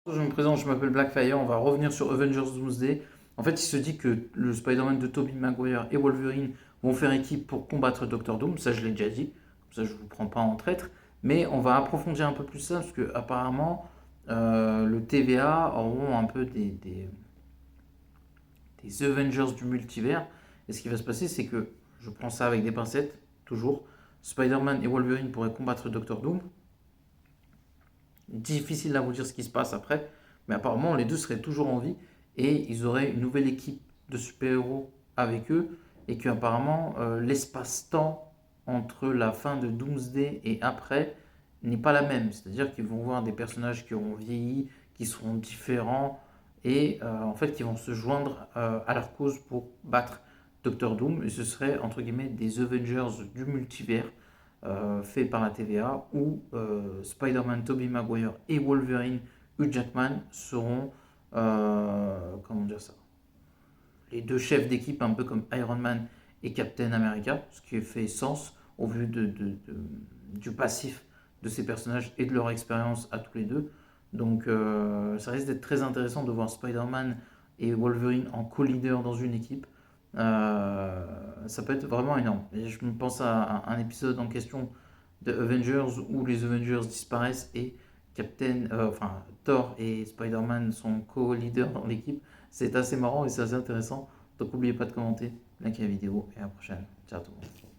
Je me présente, je m'appelle Blackfire, on va revenir sur Avengers Doomsday. En fait, il se dit que le Spider-Man de Tobey Maguire et Wolverine vont faire équipe pour combattre Doctor Doom, ça je l'ai déjà dit, comme ça je ne vous prends pas en traître. Mais on va approfondir un peu plus ça, parce que apparemment le TVA auront un peu des Avengers du multivers. Et ce qui va se passer, c'est que, je prends ça avec des pincettes, toujours, Spider-Man et Wolverine pourraient combattre Doctor Doom. Difficile à vous dire ce qui se passe après, mais apparemment les deux seraient toujours en vie et ils auraient une nouvelle équipe de super-héros avec eux et qu'apparemment l'espace-temps entre la fin de Doomsday et après n'est pas la même. C'est-à-dire qu'ils vont voir des personnages qui auront vieilli, qui seront différents et en fait qui vont se joindre à leur cause pour battre Doctor Doom et ce serait entre guillemets des Avengers du multivers fait par la TVA où Spider-Man, Tobey Maguire et Wolverine, Hugh Jackman seront, comment dire ça, les deux chefs d'équipe un peu comme Iron Man et Captain America, ce qui fait sens au vu du passif de ces personnages et de leur expérience à tous les deux. Donc ça risque d'être très intéressant de voir Spider-Man et Wolverine en co-leader dans une équipe. Ça peut être vraiment énorme. Et je me pense à un épisode en question de Avengers où les Avengers disparaissent et Thor et Spider-Man sont co-leaders dans l'équipe. C'est assez marrant et c'est assez intéressant. Donc n'oubliez pas de commenter, liker la vidéo et à la prochaine. Ciao tout le monde.